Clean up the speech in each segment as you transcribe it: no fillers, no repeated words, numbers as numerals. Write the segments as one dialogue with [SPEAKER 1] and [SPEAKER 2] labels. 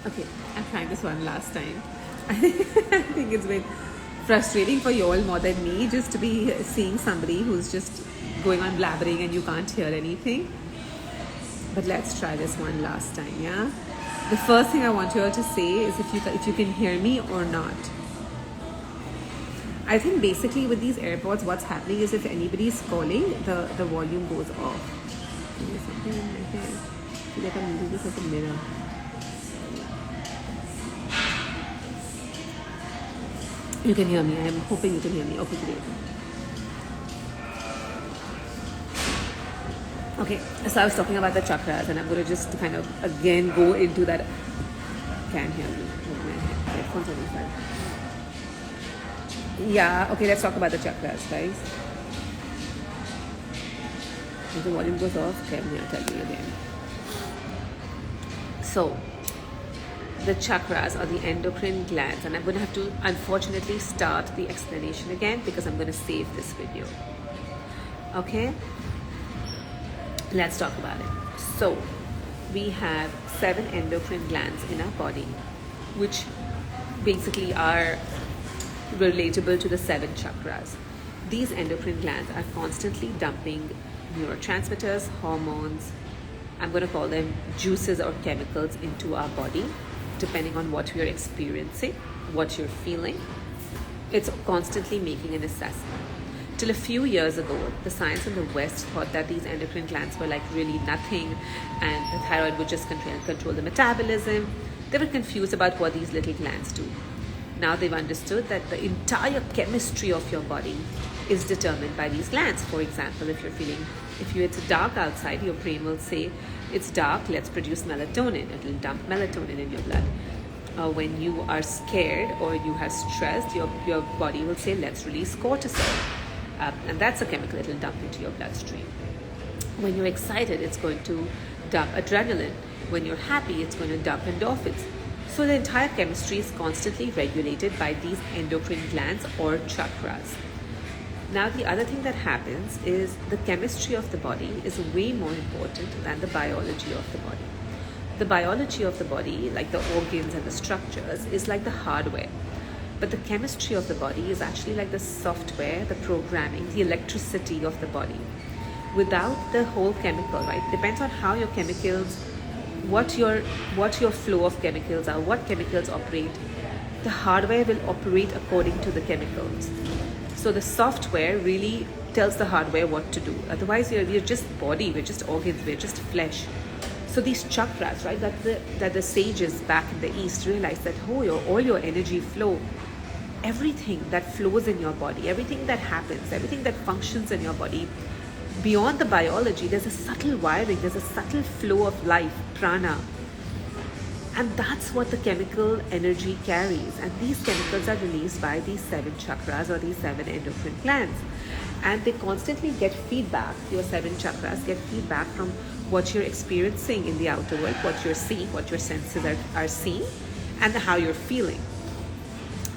[SPEAKER 1] Okay, I'm trying this one last time. I think it's been frustrating for you all more than me just to be seeing somebody who's just going on blabbering and you can't hear anything. But let's try this one last time, yeah? The first thing I want you all to say is if you can hear me or not. I think basically with these AirPods, what's happening is if anybody's calling, the volume goes off. There's something in my hair. I feel like I'm using this as a mirror. You can hear me. I'm hoping you can hear me. Okay, great. Okay, so I was talking about the chakras, and I'm going to just kind of again go into that. Can hear me. My headphones are inside. Yeah, okay, let's talk about the chakras, guys. If the volume goes off, okay, I'm going to tell you again. So, the chakras are the endocrine glands, and I'm going to have to unfortunately start the explanation again because I'm going to save this video. Okay, let's talk about it. So we have 7 endocrine glands in our body, which basically are relatable to the 7 chakras. These endocrine glands are constantly dumping neurotransmitters, hormones, I'm going to call them juices or chemicals into our body, depending on what we are experiencing, what you're feeling. It's constantly making an assessment. Till a few years ago, the science in the West thought that these endocrine glands were like really nothing and the thyroid would just control the metabolism. They were confused about what these little glands do. Now they've understood that the entire chemistry of your body is determined by these glands. For example, if it's dark outside, your brain will say, it's dark, let's produce melatonin. It will dump melatonin in your blood. When you are scared or you have stressed, your body will say, let's release cortisol. And that's a chemical it will dump into your bloodstream. When you're excited, it's going to dump adrenaline. When you're happy, it's going to dump endorphins. So the entire chemistry is constantly regulated by these endocrine glands or chakras. Now, the other thing that happens is the chemistry of the body is way more important than the biology of the body. The biology of the body, like the organs and the structures, is like the hardware. But the chemistry of the body is actually like the software, the programming, the electricity of the body. Without the whole chemical, right? Depends on how your chemicals, what your flow of chemicals are, what chemicals operate. The hardware will operate according to the chemicals. So the software really tells the hardware what to do. Otherwise, we're just body, we're just organs, we're just flesh. So these chakras, right, that the sages back in the East realized that all your energy flow, everything that flows in your body, everything that happens, everything that functions in your body, beyond the biology, there's a subtle wiring, there's a subtle flow of life, prana. And that's what the chemical energy carries. And these chemicals are released by these 7 chakras or these 7 endocrine glands. And they constantly get feedback, your 7 chakras get feedback from what you're experiencing in the outer world, what you're seeing, what your senses are seeing, and how you're feeling.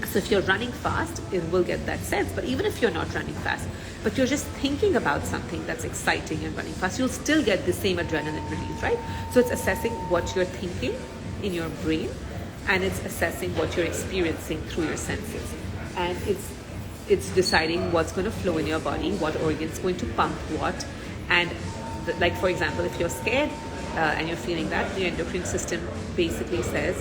[SPEAKER 1] So if you're running fast, it will get that sense. But even if you're not running fast, but you're just thinking about something that's exciting and running fast, you'll still get the same adrenaline release, right? So it's assessing what you're thinking in your brain, and it's assessing what you're experiencing through your senses. And it's deciding what's going to flow in your body, what organ's going to pump what. And like, for example, if you're scared and you're feeling that, your endocrine system basically says,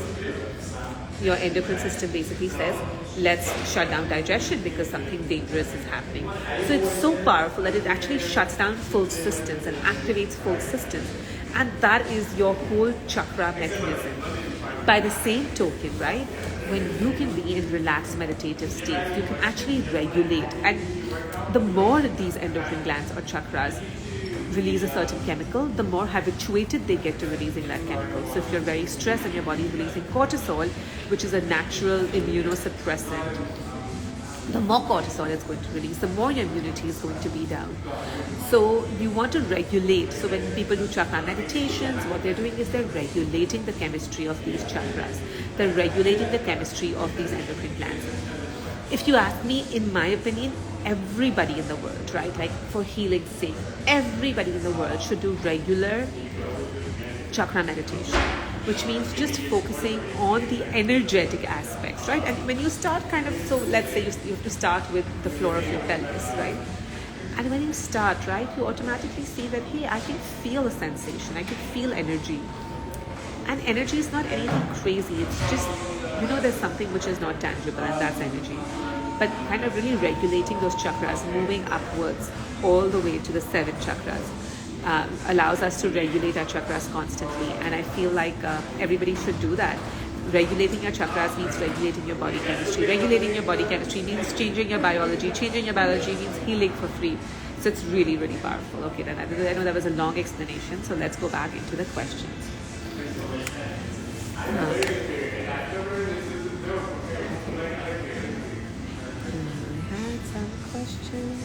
[SPEAKER 1] let's shut down digestion because something dangerous is happening. So it's so powerful that it actually shuts down full systems and activates full systems. And that is your whole chakra mechanism. By the same token, right, when you can be in relaxed meditative state, you can actually regulate. And the more these endocrine glands or chakras release a certain chemical, the more habituated they get to releasing that chemical. So if you're very stressed and your body is releasing cortisol, which is a natural immunosuppressant, the more cortisol it's going to release, the more your immunity is going to be down. So you want to regulate. So when people do chakra meditations, what they're doing is they're regulating the chemistry of these chakras. They're regulating the chemistry of these endocrine glands. If you ask me, in my opinion, everybody in the world, right, like for healing's sake, everybody in the world should do regular chakra meditation. which means just focusing on the energetic aspects, right? And when you start kind of, so let's say you have to start with the floor of your pelvis, right? And when you start, right, you automatically see that, hey, I can feel a sensation, I can feel energy. And energy is not anything crazy, it's just, there's something which is not tangible, and that's energy. But kind of really regulating those chakras, moving upwards all the way to the 7 chakras, allows us to regulate our chakras constantly. And I feel like everybody should do that. Regulating your chakras means regulating your body chemistry. Regulating your body chemistry means changing your biology. Changing your biology means healing for free. So it's really, really powerful. Okay, then I know that was a long explanation, so let's go back into the questions. Questions.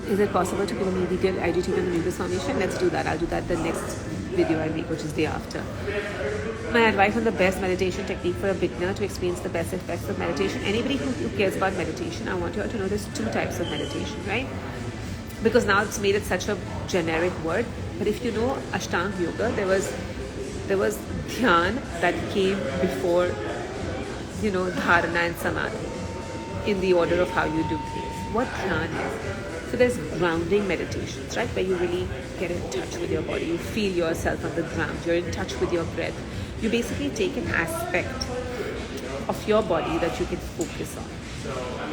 [SPEAKER 1] Is it possible to give a more detailed IGTV on the mucus formation? Let's do that. I'll do that the next video I make, which is day after. My advice on the best meditation technique for a beginner to experience the best effects of meditation. Anybody who cares about meditation, I want you all to know there's 2 types of meditation, right? Because now it's made it such a generic word. But if you know Ashtanga Yoga, there was dhyan that came before, dharana and samadhi in the order of how you do things. What dhyan is? So there's grounding meditations, right, where you really get in touch with your body. You feel yourself on the ground. You're in touch with your breath. You basically take an aspect of your body that you can focus on.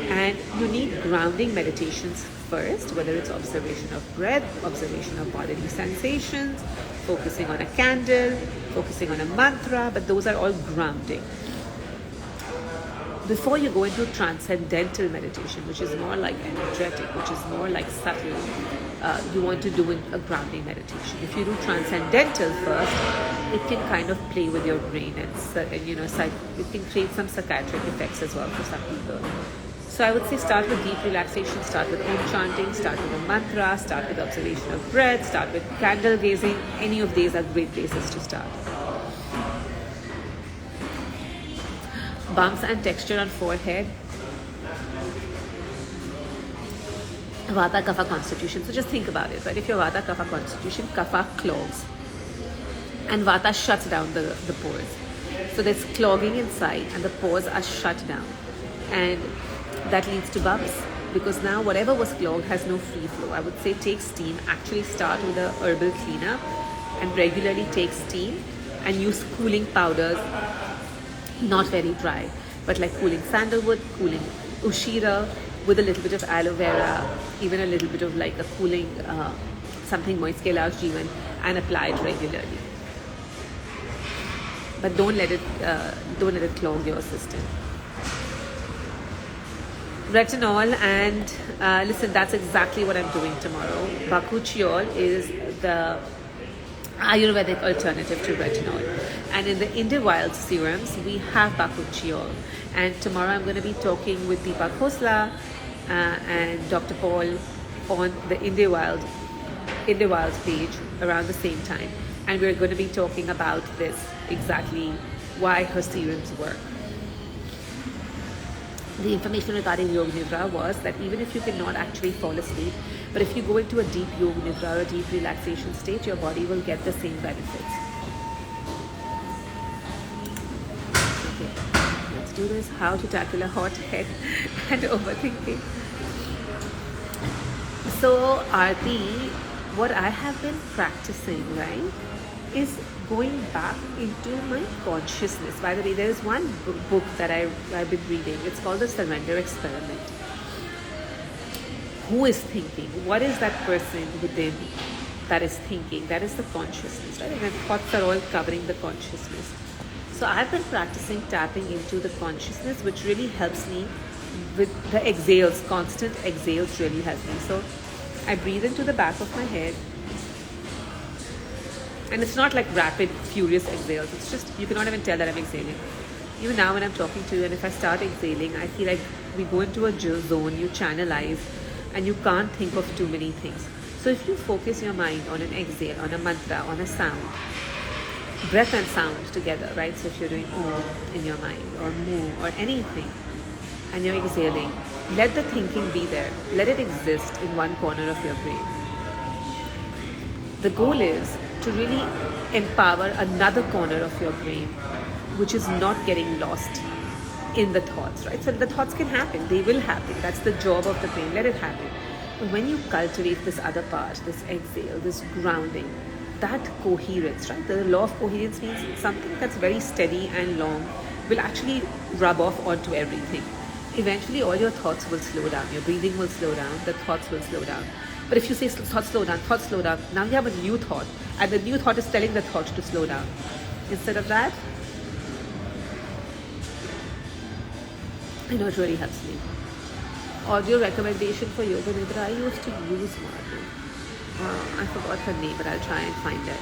[SPEAKER 1] And you need grounding meditations first, whether it's observation of breath, observation of bodily sensations, focusing on a candle, focusing on a mantra, but those are all grounding. Before you go into transcendental meditation, which is more like energetic, which is more like subtle, you want to do a grounding meditation. If you do transcendental first, it can kind of play with your brain and it can create some psychiatric effects as well for some people. So I would say start with deep relaxation, start with Om chanting, start with a mantra, start with observation of breath, start with candle gazing. Any of these are great places to start. Bumps and texture on forehead. Vata Kapha constitution. So just think about it, right? If you're Vata Kapha constitution, Kapha clogs and Vata shuts down the pores. So there's clogging inside and the pores are shut down. And that leads to bumps because now whatever was clogged has no free flow. I would say take steam. Actually start with a herbal cleaner and regularly take steam and use cooling powders. Not very dry, but like cooling sandalwood, cooling ushira with a little bit of aloe vera, even a little bit of like a cooling something moist Kailash Jeevan, and apply it regularly. But don't let it clog your system. Retinol and listen, that's exactly what I'm doing tomorrow. Bakuchiol is the Ayurvedic alternative to retinol. And in the India Wild serums, we have Bakuchiol. And tomorrow I'm going to be talking with Deepak Khosla and Dr. Paul on the India Wild page around the same time. And we're going to be talking about this, exactly why her serums work. The information regarding Yoga Nidra was that even if you cannot actually fall asleep, but if you go into a deep Yoga Nidra or a deep relaxation state, your body will get the same benefits. Okay, let's do this. How to tackle a hot head and overthinking. So, Aarti, what I have been practicing, right, is going back into my consciousness. By the way, there is one book that I've been reading. It's called The Surrender Experiment. Who is thinking? What is that person within that is thinking? That is the consciousness, right? And thoughts are all covering the consciousness. So I've been practicing tapping into the consciousness, which really helps me with the exhales. Constant exhales really help me. So I breathe into the back of my head. And it's not like rapid, furious exhales. It's just, you cannot even tell that I'm exhaling. Even now when I'm talking to you and if I start exhaling, I feel like we go into a zone, you channelize, and you can't think of too many things. So if you focus your mind on an exhale, on a mantra, on a sound, breath and sound together, right? So if you're doing Om in your mind or Mu or anything, and you're exhaling, let the thinking be there. Let it exist in one corner of your brain. The goal is to really empower another corner of your brain, which is not getting lost in the thoughts, right? So the thoughts can happen, they will happen. That's the job of the brain, let it happen. But when you cultivate this other part, this exhale, this grounding, that coherence, right? The law of coherence means something that's very steady and long will actually rub off onto everything. Eventually, all your thoughts will slow down, your breathing will slow down, the thoughts will slow down. But if you say thoughts slow down, now you have a new thought, and the new thought is telling the thought to slow down. Instead of that, I know it really helps me. Audio recommendation for Yoga Nidra, I used to use one. I forgot her name, but I'll try and find it.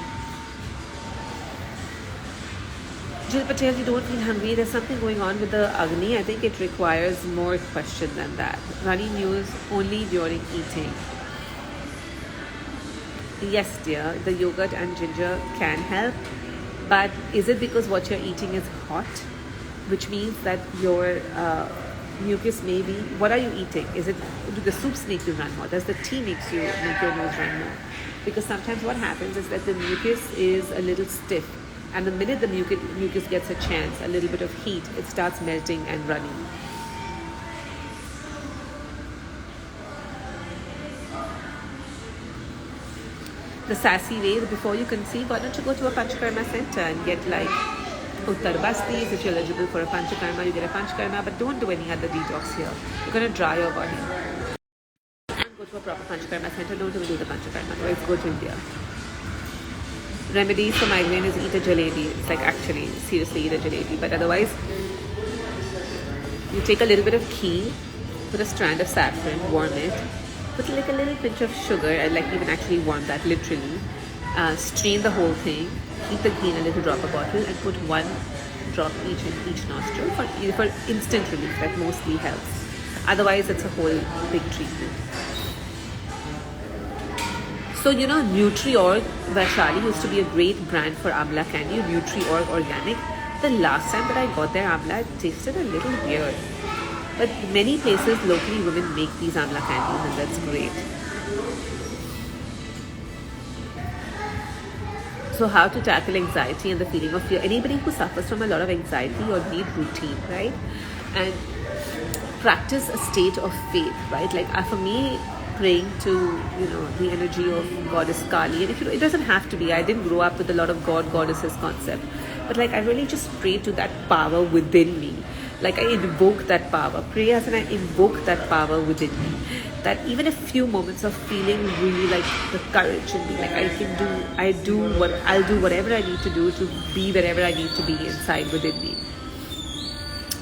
[SPEAKER 1] Jill Patel, you don't feel hungry. There's something going on with the Agni. I think it requires more question than that. Running news only during eating. Yes, dear, the yogurt and ginger can help. But is it because what you're eating is hot? Which means that your mucus may be... What are you eating? Do the soups make you run more? Does the tea make your nose run more? Because sometimes what happens is that the mucus is a little stiff. And the minute the mucus gets a chance, a little bit of heat, it starts melting and running. The sassy way, before you conceive, why don't you go to a Panchakarma center and get like Uttar Bastis? If you're eligible for a Panchakarma, you get a Panchakarma, but don't do any other detox here. You're going to dry your body. Go to a proper Panchakarma center, don't even do the Panchakarma, otherwise go to India. Remedies for migraine is eat a jalebi. It's like actually, seriously eat a jalebi. But otherwise, you take a little bit of ghee, put a strand of saffron, warm it, put like a little pinch of sugar, and like even actually warm that literally. Strain the whole thing, keep the ghee in a little dropper bottle, and put one drop each in each nostril for instant relief. That mostly helps. Otherwise, it's a whole big treatment. So, you know, Nutriorg, Vaishali used to be a great brand for Amla candy, Nutriorg Organic. The last time that I got their Amla, it tasted a little weird. But many places locally women make these Amla candies, and that's great. So how to tackle anxiety and the feeling of fear. Anybody who suffers from a lot of anxiety or need routine, right? And practice a state of faith, right? Like for me, praying to, you know, the energy of Goddess Kali. And if it doesn't have to be, I didn't grow up with a lot of goddesses concept, but like I really just pray to that power within me. Like I invoke that power. Pray as and I invoke that power within me. That even a few moments of feeling really like the courage in me, like I'll do whatever I need to do to be wherever I need to be inside within me.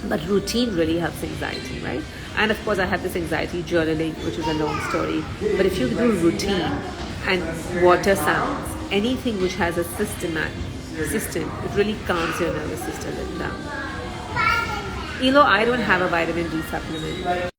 [SPEAKER 1] But routine really helps anxiety, right? And of course I have this anxiety journaling, which is a long story. But if you do routine and water sounds, anything which has a system, it really calms your nervous system down. Elo, I don't have a vitamin D supplement.